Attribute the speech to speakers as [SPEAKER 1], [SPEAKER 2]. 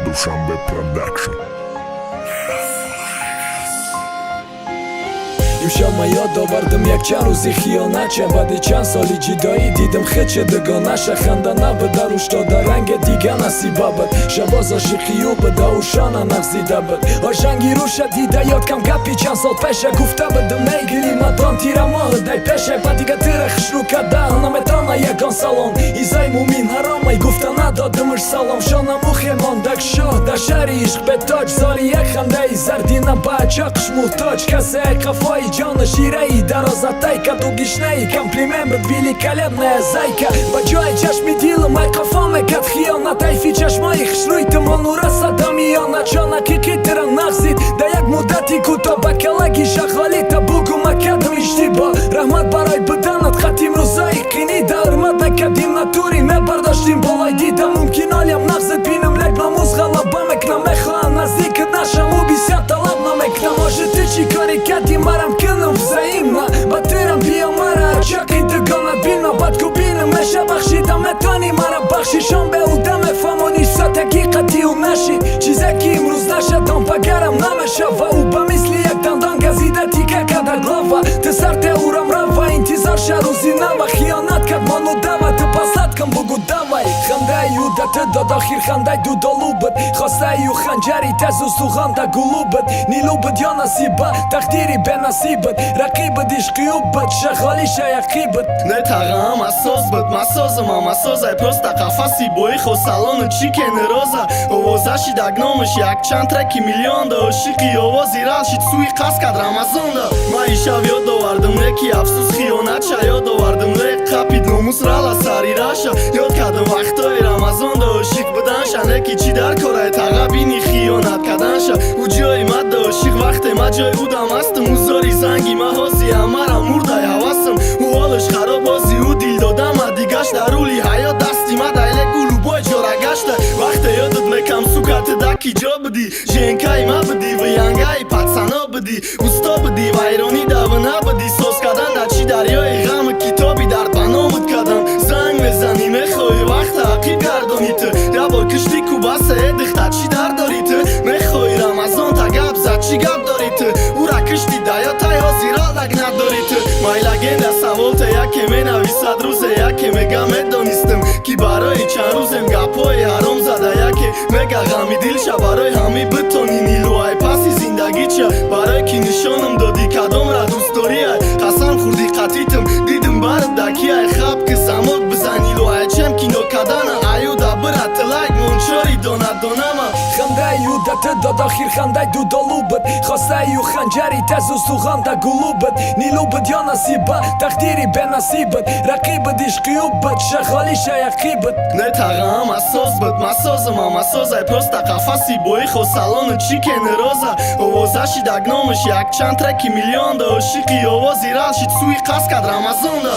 [SPEAKER 1] Dushanbe Production.
[SPEAKER 2] Ё-моё, довардым якчанд рӯзи хиёнача баъди чанд соли ҷидоӣ дидим хече дугонаша хандана буд дар уштода ранге дига насиба буд шабоз ошиқию буда ушона нағзида буд ошанги руша дида ёдкам гапи чанд сол пеша гуфта будим мейгили мадон тира моҳудай пеша ба дига тира хушрӯ када наметона ягон салон изай мумин ҳаромай гуфта надодимш салом шона мухе мондак шоҳ дар шаҳри ишқ бетоҷ зори як хандаи зардина ба чоқш муҳтоҷ касе қафои ҷона шираи дарозатайка дугишнаи комплимент буд великолепная зайка ба ҷои чашми дилу май қафо мекард хиёнат айфи чашмои хушрӯи тимону расада миёнат шона кикитира нағзид да як муддати кӯтоҳ ба калаги шахолита бугу макадам иштибоҳ раҳмат барои буданат хатим рӯзои қинида ҳурмат мекардим натури мебардоштим болой дида мумкин олям нағзид бинам лек намуз ғалаба мекунам мехоҳам наздикат нашам ӯ бисёр талаб намекунам оша ту чӣ кори кардӣ марам кинам взаимна ба тирам биё мара чоқи дугонат бинма бадку бинам меша бахшида метони мара бахши шон беҳуда мефаҳмонӣ сот ҳақиқати ӯ нашид чизе ки имрӯз нашад он пагарам намешава ӯ ба мисли як дандон газида тика карда глава ту сарте ӯрам рава интизор ша рӯзи нава хиёнат кард мону дава ту пасад кун бугу давай хандаи ӯ да ту дод охир хандаи дудолу буд хостаи ӯ ханҷари тезу суғанда гулу буд нилу буд ё насиба тақдири бенасиб буд рақиб буд ишқи ӯ буд шахолиша яқӣ буд
[SPEAKER 3] не тағаам асос буд масозамам асозай просто қафаси боихо салону чикени роза овозаши дагномаш якчанд треки миллионда ошиқи овози ралшид суи қас кад рамазонда ман ишав ёдовардым неки афсус хиёнача ёдовардым лек қапид номус рала сари раша ёд кардам вақтои рамазонда ошиқ буданша неки чӣ дар корай таға бини хиёнат карданша ӯ ҷои мадда ошиқ вақте ма ҷои удам астм ӯ зори занги ма ҳози амара мурдай ҳавасам ӯ ҳолаш хароб ҳози ӯ дил додама дигаш дар рули ҳаёт дасти ма дайлек ӯ лубой ҷора гашта вақте ёдат мекам сукати даки ҷо будӣ женкаи ма будӣ виянгаи пацано будӣ усто будӣ вайронӣ давна будӣ соз кардан дар чӣ дарёи ғаму китоби дардбаномут кардам занг мезанӣ мехоҳӣ вақта ақиб гардонӣ ту ябор кишти кубаса эдихта чӣ дар дорӣ ту мехоҳӣ рамазон та гап зад чӣ гап дорӣ ту ӯра кишти даётай ҳозирал даг надорӣ ту майлагенда саволта яке менависад рӯзе яке мега медонистам ки барои чанд рӯзем гапҳои ҳаром зада яке мега ғами дилша барои ҳамӣ битонӣ нилуай паси зиндагича барои ки нишонам додӣ кадомра дӯстдория қасам хурдӣ қатитам дидим бард дакияй хаб ки самок бизани луай чем кино кадана аюда бират лайк мончори дона донама
[SPEAKER 2] хандаи ӯ да ту дод охир хандаи дудолу буд хостаи ӯ ханҷари тезу суғанда гулу буд нилу буд ё насиба тақдири бенасиб буд рақиб буд ишқи ӯ буд шахолиша яқӣ буд
[SPEAKER 3] не тағаам асос буд масозамам асозай просто қафаси боихо салону чикени роза овозаши дагномаш якчанд треки миллионда ошиқи овози ралшид суи қас кад рамазонда